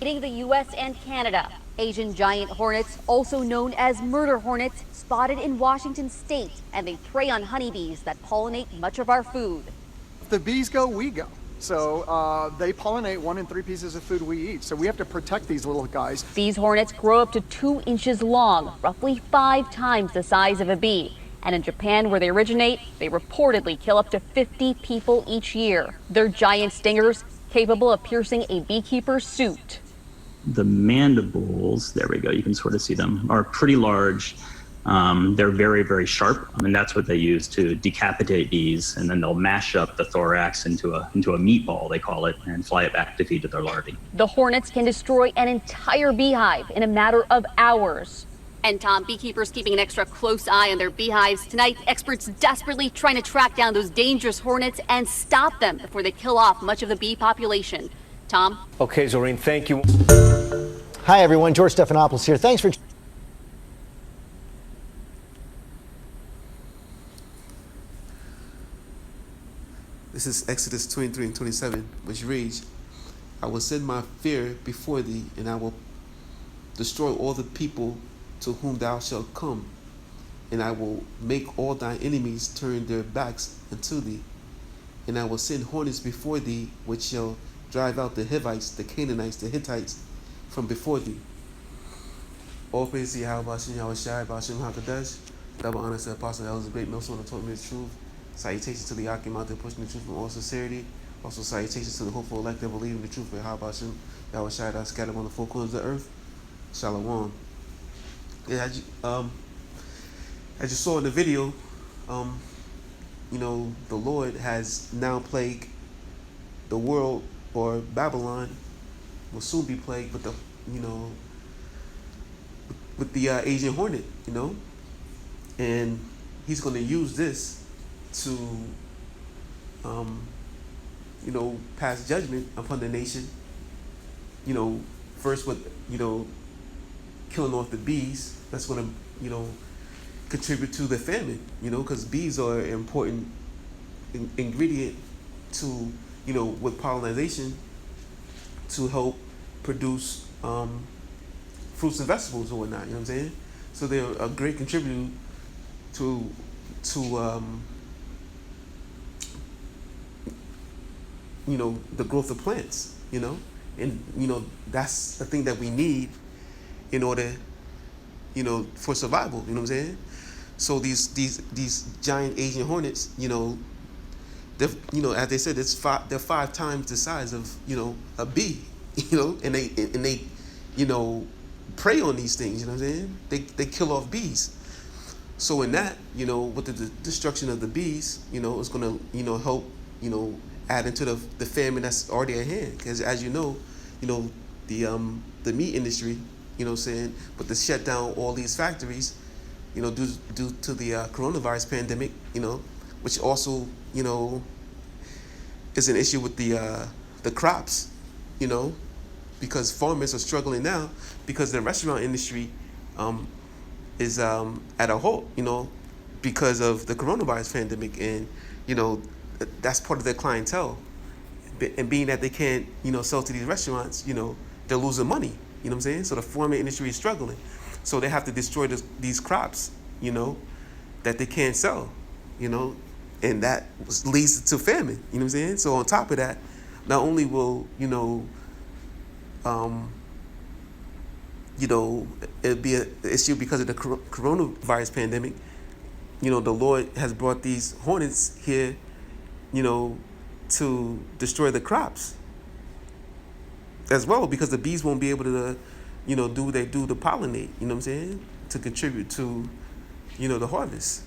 hitting the U.S. and Canada. Asian giant hornets, also known as murder hornets, spotted in Washington state, and they prey on honeybees that pollinate much of our food. If the bees go, we go. So they pollinate 1 in 3 pieces of food we eat. So we have to protect these little guys. These hornets grow up to 2 inches long, roughly 5 times the size of a bee. And in Japan, where they originate, they reportedly kill up to 50 people each year. They're giant stingers capable of piercing a beekeeper's suit. The mandibles, there we go, you can sort of see them, are pretty large. They're very, very sharp, and that's what they use to decapitate bees, and then they'll mash up the thorax into a meatball, they call it, and fly it back to feed to their larvae. The hornets can destroy an entire beehive in a matter of hours. And Tom, beekeepers keeping an extra close eye on their beehives. Tonight, experts desperately trying to track down those dangerous hornets and stop them before they kill off much of the bee population. Tom? Okay, Zoreen, thank you. Hi, everyone. George Stephanopoulos here. Thanks for... This is Exodus 23 and 27, which reads, I will send my fear before thee, and I will destroy all the people to whom thou shalt come, and I will make all thy enemies turn their backs unto thee, and I will send hornets before thee, which shall drive out the Hivites, the Canaanites, the Hittites from before thee. All praise to Yahweh Hashem, Yahweh Shai, Hashem HaKadosh. Double honor to the Apostle Elizabeth Millstone who taught me the truth. Salutations to the Akim out there pushing the truth from all sincerity. Also salutations to the hopeful elect that believe in the truth of Yahweh Hashem, Yahweh Shai, that scattered on the four corners of the earth. Shalom. Yeah, as you saw in the video, you know, the Lord has now plagued the world, or Babylon will soon be plagued with the, you know, with the Asian hornet, you know, and he's going to use this to, you know, pass judgment upon the nation. You know, first with, you know, killing off the bees. That's going to, you know, contribute to the famine, you know, because bees are an important ingredient to, you know, with pollination to help produce fruits and vegetables or whatnot, you know what I'm saying? So they're a great contributor to you know, the growth of plants, you know? And, you know, that's the thing that we need in order, you know, for survival, you know what I'm saying? So these giant Asian hornets, you know, you know, as they said, they're 5 times the size of, you know, a bee, you know, and they, you know, prey on these things, you know what I'm saying? They kill off bees. So in that, you know, with the destruction of the bees, you know, it's gonna, you know, help, you know, add into the famine that's already at hand. Because as you know, the meat industry, you know what I'm saying, but to shut down all these factories, you know, due to the coronavirus pandemic, you know, which also, you know, is an issue with the crops, you know, because farmers are struggling now because the restaurant industry is at a halt, you know, because of the coronavirus pandemic, and, you know, that's part of their clientele. And being that they can't, you know, sell to these restaurants, you know, they're losing money, you know what I'm saying? So the farming industry is struggling. So they have to destroy these crops, you know, that they can't sell, you know, and that leads to famine, you know what I'm saying? So on top of that, not only will, you know, it'd be an issue because of the coronavirus pandemic, you know, the Lord has brought these hornets here, you know, to destroy the crops as well, because the bees won't be able to, you know, do what they do to pollinate, you know what I'm saying, to contribute to, you know, the harvest.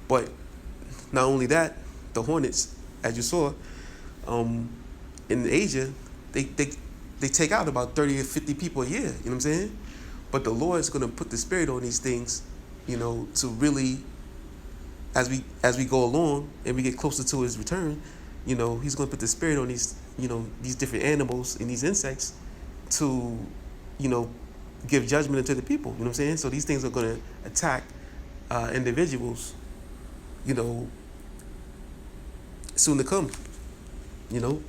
But not only that, the hornets, as you saw, in Asia, they take out about 30 or 50 people a year, you know what I'm saying? But the Lord's going to put the spirit on these things, you know, to really, as we go along and we get closer to his return, you know, he's going to put the spirit on these, you know, these different animals and these insects to, you know, give judgment to the people, you know what I'm saying? So these things are going to attack individuals, you know, soon to come, you know?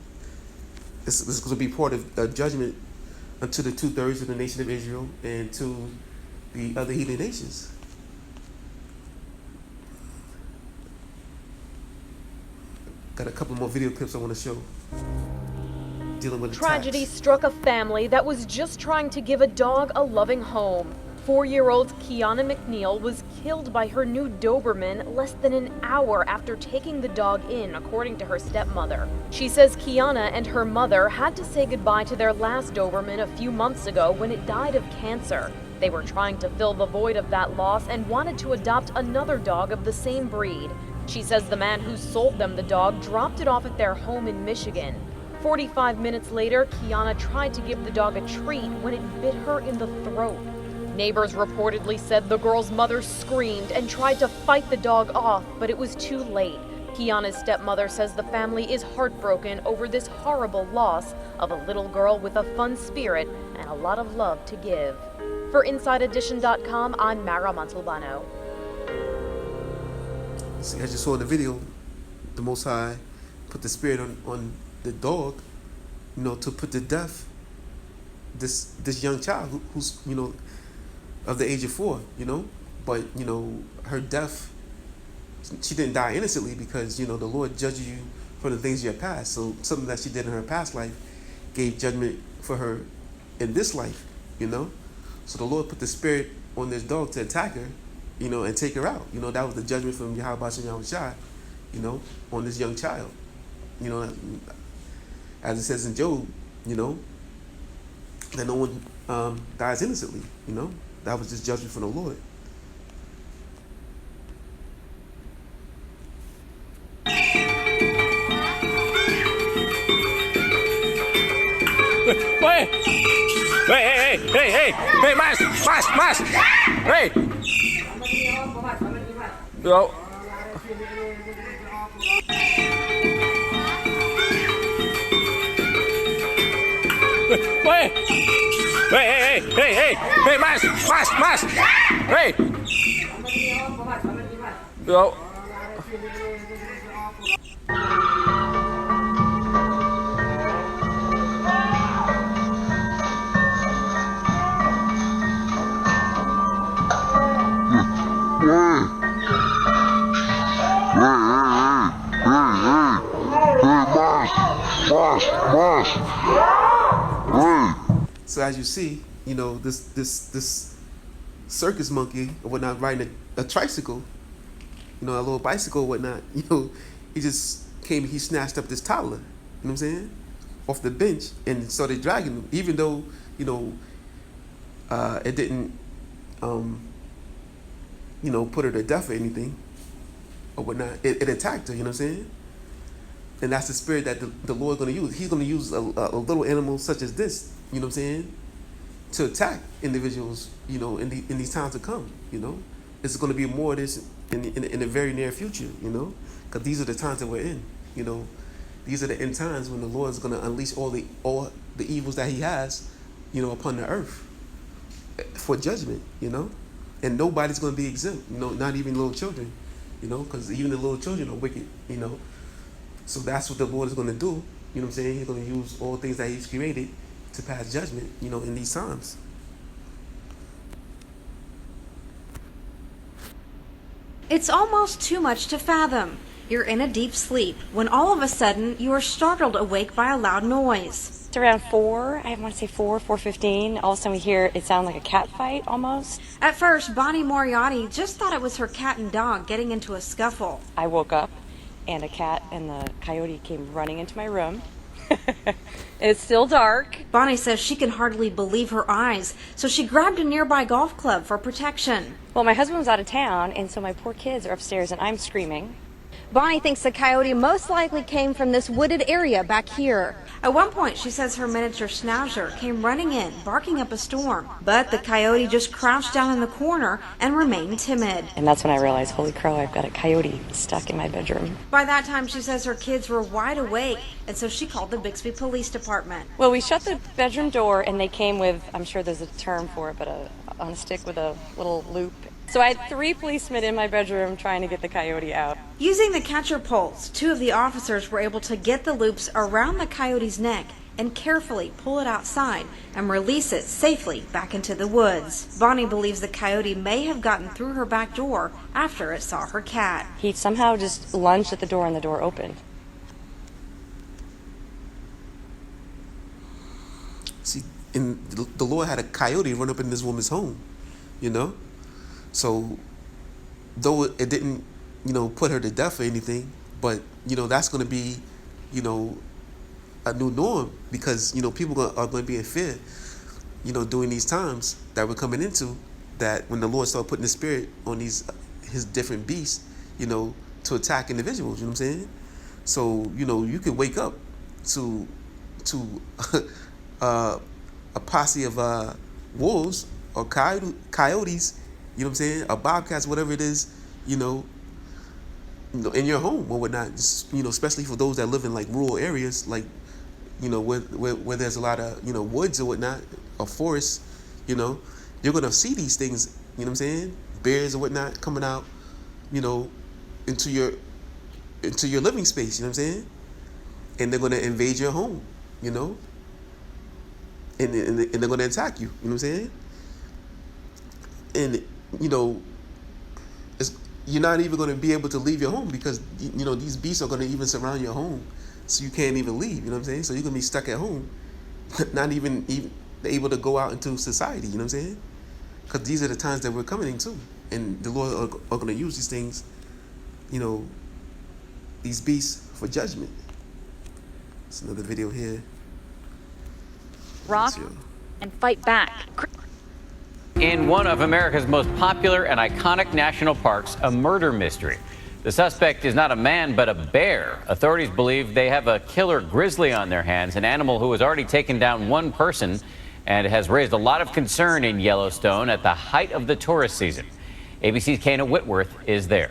This is going to be part of a judgment unto the 2/3 of the nation of Israel and to the other heathen nations. Got a couple more video clips I want to show. Dealing with Tragedy attacks. struck a family that was just trying to give a dog a loving home. 4-year-old Kiana McNeil was killed by her new Doberman less than an hour after taking the dog in, according to her stepmother. She says Kiana and her mother had to say goodbye to their last Doberman a few months ago when it died of cancer. They were trying to fill the void of that loss and wanted to adopt another dog of the same breed. She says the man who sold them the dog dropped it off at their home in Michigan. 45 minutes later, Kiana tried to give the dog a treat when it bit her in the throat. Neighbors reportedly said the girl's mother screamed and tried to fight the dog off, but it was too late. Kiana's stepmother says the family is heartbroken over this horrible loss of a little girl with a fun spirit and a lot of love to give. For InsideEdition.com, I'm Mara Montalbano. See, as you saw in the video, the Most High put the spirit on the dog, to put to death this young child who's, of the age of 4, but, her death, she didn't die innocently because, the Lord judges you for the things you have passed. So something that she did in her past life gave judgment for her in this life, So the Lord put the spirit on this dog to attack her, and take her out. That was the judgment from Yahweh Shem Yahushua, on this young child. As it says in Job, that no one dies innocently, That was just judgment from the Lord. Hey, mas! Hey! Yo. Hey, mas! Hey! Yo. So as you see, this circus monkey or whatnot riding a tricycle, a little bicycle or whatnot, he just came, he snatched up this toddler, what I'm saying, off the bench and started dragging him, even though, it didn't, put her to death or anything or whatnot. It attacked her, what I'm saying? And that's the spirit that the Lord's going to use. He's going to use a little animal such as this, what I'm saying, to attack individuals, in these times to come, It's going to be more of this in the very near future, because these are the times that we're in, These are the end times when the Lord's going to unleash all the evils that he has, upon the earth for judgment, And nobody's going to be exempt, not even little children, because even the little children are wicked, So that's what the Lord is going to do, what I'm saying? He's going to use all things that he's created to pass judgment, in these times. It's almost too much to fathom. You're in a deep sleep when all of a sudden you are startled awake by a loud noise. It's around 4:15. All of a sudden we hear it sound like a cat fight almost. At first, Bonnie Moriarty just thought it was her cat and dog getting into a scuffle. I woke up and a cat and the coyote came running into my room. It's still dark. Bonnie says she can hardly believe her eyes, so she grabbed a nearby golf club for protection. Well, my husband was out of town, and so my poor kids are upstairs and I'm screaming. Bonnie thinks the coyote most likely came from this wooded area back here. At one point, she says her miniature schnauzer came running in, barking up a storm. But the coyote just crouched down in the corner and remained timid. And that's when I realized, holy crow, I've got a coyote stuck in my bedroom. By that time, she says her kids were wide awake, and so she called the Bixby Police Department. Well, we shut the bedroom door, and they came with, I'm sure there's a term for it, but on a stick with a little loop. So I had 3 policemen in my bedroom trying to get the coyote out. Using the catcher poles, 2 of the officers were able to get the loops around the coyote's neck and carefully pull it outside and release it safely back into the woods. Bonnie believes the coyote may have gotten through her back door after it saw her cat. He somehow just lunged at the door and the door opened. See, and the Lord had a coyote run up in this woman's home, you know? So, though it didn't, put her to death or anything, but, that's going to be, a new norm because, people are going to be in fear, during these times that we're coming into, that when the Lord started putting the spirit on his different beasts, to attack individuals, you know what I'm saying? So, you could wake up to a posse of wolves or coyotes, you know what I'm saying, or bobcats, whatever it is, in your home or whatnot. Just, especially for those that live in like rural areas, like where there's a lot of woods or whatnot, or forests, you're gonna see these things, you know what I'm saying, bears or whatnot coming out, into your living space, you know what I'm saying, and they're gonna invade your home, and they're gonna attack you, you know what I'm saying, and you're not even gonna be able to leave your home because these beasts are gonna even surround your home, so you can't even leave, you know what I'm saying. So you're gonna be stuck at home, not even able to go out into society, you know what I'm saying, because these are the times that we're coming into, and the Lord are gonna use these things, these beasts for judgment. It's another video here. Rock and fight back. In one of America's most popular and iconic national parks, a murder mystery. The suspect is not a man, but a bear. Authorities believe they have a killer grizzly on their hands, an animal who has already taken down one person and has raised a lot of concern in Yellowstone at the height of the tourist season. ABC's Kana Whitworth is there.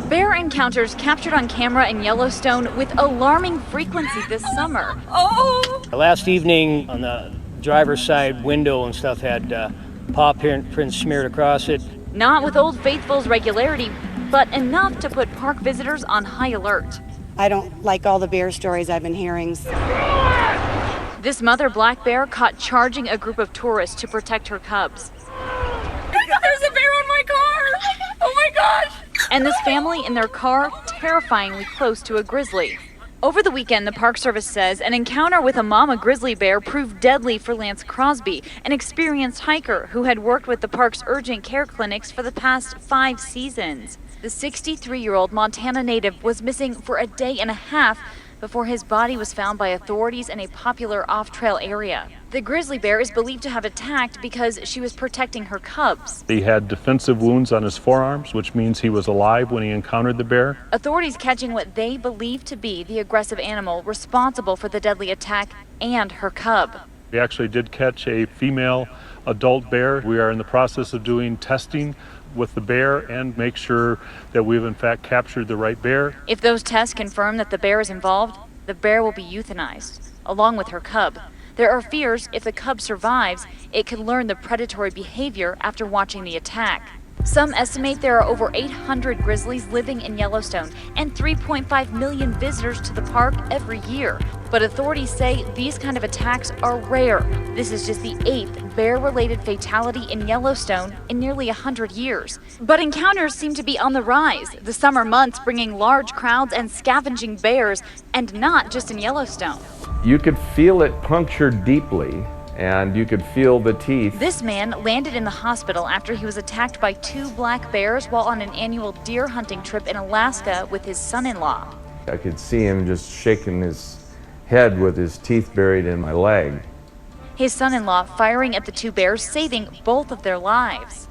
Bear encounters captured on camera in Yellowstone with alarming frequency this summer. Last evening on the driver's side window and stuff had paw prints smeared across it. Not with Old Faithful's regularity, but enough to put park visitors on high alert. I don't like all the bear stories I've been hearing. This mother black bear caught charging a group of tourists to protect her cubs. There's a bear on my car! Oh my gosh! And this family in their car terrifyingly close to a grizzly. Over the weekend, the Park Service says an encounter with a mama grizzly bear proved deadly for Lance Crosby, an experienced hiker who had worked with the park's urgent care clinics for the past 5 seasons. The 63-year-old Montana native was missing for a day and a half before his body was found by authorities in a popular off-trail area. The grizzly bear is believed to have attacked because she was protecting her cubs. He had defensive wounds on his forearms, which means he was alive when he encountered the bear. Authorities catching what they believe to be the aggressive animal responsible for the deadly attack and her cub. We actually did catch a female adult bear. We are in the process of doing testing with the bear and make sure that we've in fact captured the right bear. If those tests confirm that the bear is involved, the bear will be euthanized, along with her cub. There are fears if the cub survives, it could learn the predatory behavior after watching the attack. Some estimate there are over 800 grizzlies living in Yellowstone and 3.5 million visitors to the park every year. But authorities say these kind of attacks are rare. This is just the 8th bear-related fatality in Yellowstone in nearly 100 years. But encounters seem to be on the rise, the summer months bringing large crowds and scavenging bears, and not just in Yellowstone. You could feel it puncture deeply, and you could feel the teeth. This man landed in the hospital after he was attacked by 2 black bears while on an annual deer hunting trip in Alaska with his son-in-law. I could see him just shaking his head with his teeth buried in my leg. His son-in-law firing at the 2 bears, saving both of their lives.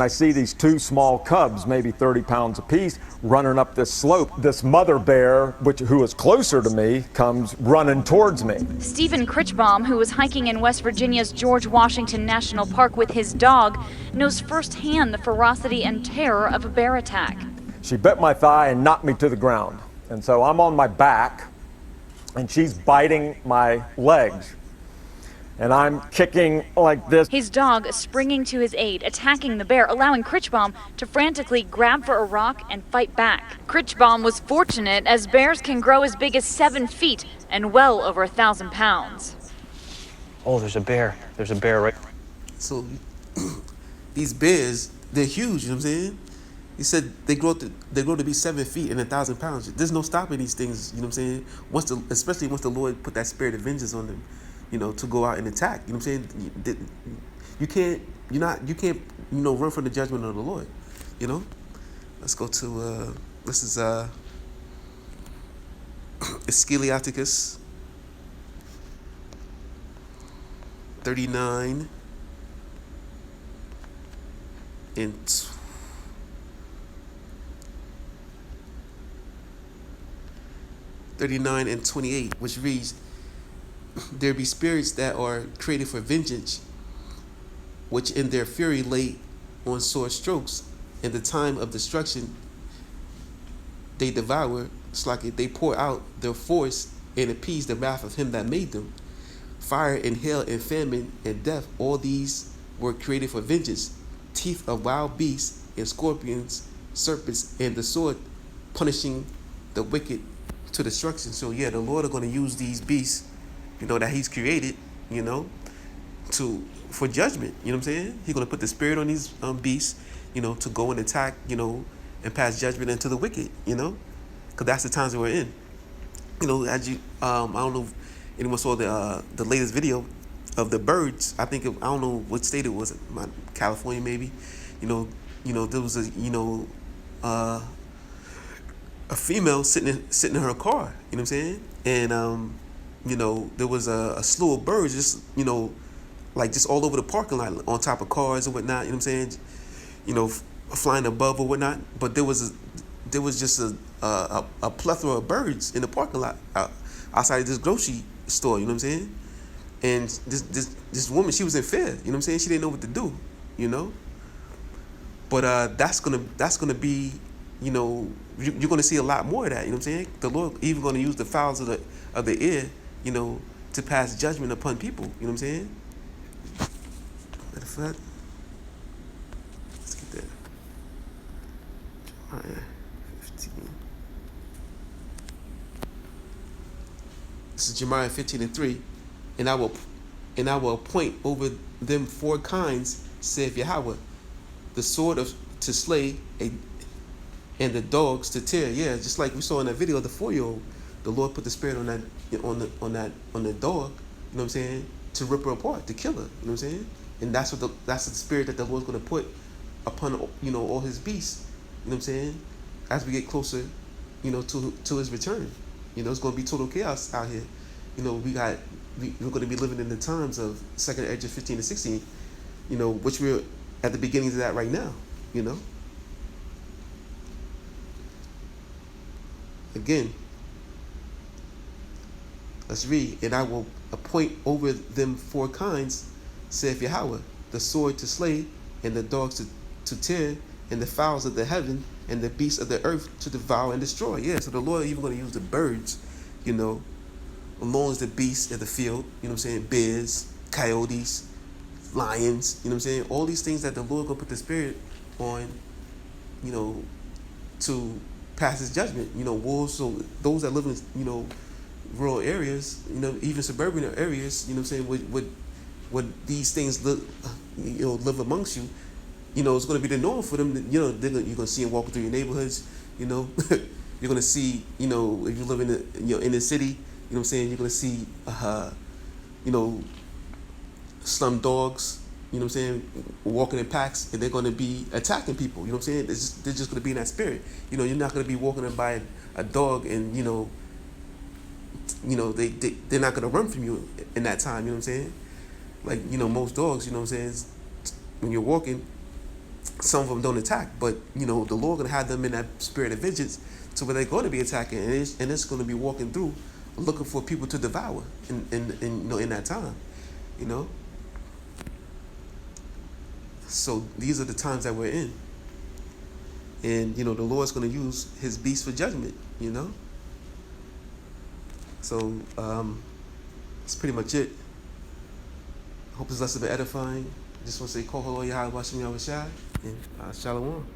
I see these 2 small cubs, maybe 30 pounds apiece, running up this slope. This mother bear, who is closer to me, comes running towards me. Stephen Critchbaum, who was hiking in West Virginia's George Washington National Park with his dog, knows firsthand the ferocity and terror of a bear attack. She bit my thigh and knocked me to the ground. And so I'm on my back, and she's biting my legs. and I'm kicking like this. His dog springing to his aid, attacking the bear, allowing Critchbaum to frantically grab for a rock and fight back. Critchbaum was fortunate, as bears can grow as big as 7 feet and well over 1,000 pounds. Oh, there's a bear. There's a bear right. So these bears, they're huge, you know what I'm saying? He said they grow to be 7 feet and 1,000 pounds. There's no stopping these things, you know what I'm saying? Especially once the Lord put that spirit of vengeance on them, you know, to go out and attack. You know what I'm saying? You can't run from the judgment of the Lord. You know? Let's go to this is Sceliaticus 39 and 39 and 28, which reads, "There be spirits that are created for vengeance, which in their fury lay on sore strokes. In the time of destruction they devour, they pour out their force and appease the wrath of him that made them. Fire and hail and famine and death, all these were created for vengeance. Teeth of wild beasts and scorpions, serpents, and the sword, punishing the wicked to destruction." So yeah, the Lord are going to use these beasts, you know, that he's created, you know, for judgment. You know what I'm saying? He's going to put the spirit on these beasts, you know, to go and attack, you know, and pass judgment into the wicked, you know, because that's the times that we're in. You know, as you, I don't know if anyone saw the latest video of the birds. I don't know what state it was, California maybe. You know, there was a female sitting in her car. You know what I'm saying? And you know, there was a slew of birds just, you know, like just all over the parking lot, on top of cars and whatnot. You know what I'm saying? You know, flying above or whatnot. But there was just a plethora of birds in the parking lot outside of this grocery store. You know what I'm saying? And this woman, she was in fear. You know what I'm saying? She didn't know what to do. You know. But that's gonna be, you know, you're gonna see a lot more of that. You know what I'm saying? The Lord even gonna use the fowls of the air, you know, to pass judgment upon people. You know what I'm saying? Matter of fact, let's get that. Jeremiah 15. This is Jeremiah 15:3. And I will appoint over them 4 kinds, saith Yahweh, the sword to slay, and the dogs to tear. Yeah, just like we saw in that video of the 4-year-old, the Lord put the spirit on the dog. You know what I'm saying? To rip her apart, to kill her. You know what I'm saying? And that's the spirit that the Lord's going to put upon, you know, all his beasts. You know what I'm saying? As we get closer, you know, to his return. You know, it's going to be total chaos out here. You know, we're going to be living in the times of 2nd Ezra 15 and 16. You know, which we're at the beginnings of that right now. You know. Again, let's read. "And I will appoint over them 4 kinds, saith Yahweh, the sword to slay, and the dogs to tear, and the fowls of the heaven, and the beasts of the earth to devour and destroy." Yeah, so the Lord even going to use the birds, you know, along as the beasts of the field, you know what I'm saying? Bears, coyotes, lions, you know what I'm saying? All these things that the Lord going to put the spirit on, you know, to pass his judgment. You know, wolves, so those that live in, you know, rural areas, you know, even suburban areas, you know what I'm saying, would these things live amongst you, you know, it's going to be the norm for them. You know, you're going to see them walking through your neighborhoods, you know. You're going to see, you know, if you live in the city, you know what I'm saying, you're going to see, you know, slum dogs, you know what I'm saying, walking in packs, and they're going to be attacking people, you know what I'm saying? They're just going to be in that spirit. You know, you're not going to be walking by a dog and, you know, they're not going to run from you in that time, you know what I'm saying? Like, you know, most dogs, you know what I'm saying, when you're walking, some of them don't attack, but, you know, the Lord going to have them in that spirit of vengeance to where they're going to be attacking, and it's going to be walking through looking for people to devour in you know, in that time, you know. So these are the times that we're in, and you know, the Lord's going to use his beast for judgment, you know. So that's pretty much it. I hope this lesson has been edifying. I just want to say, Koholo Yahweh Bashem Yahweh Shai, and Shalom.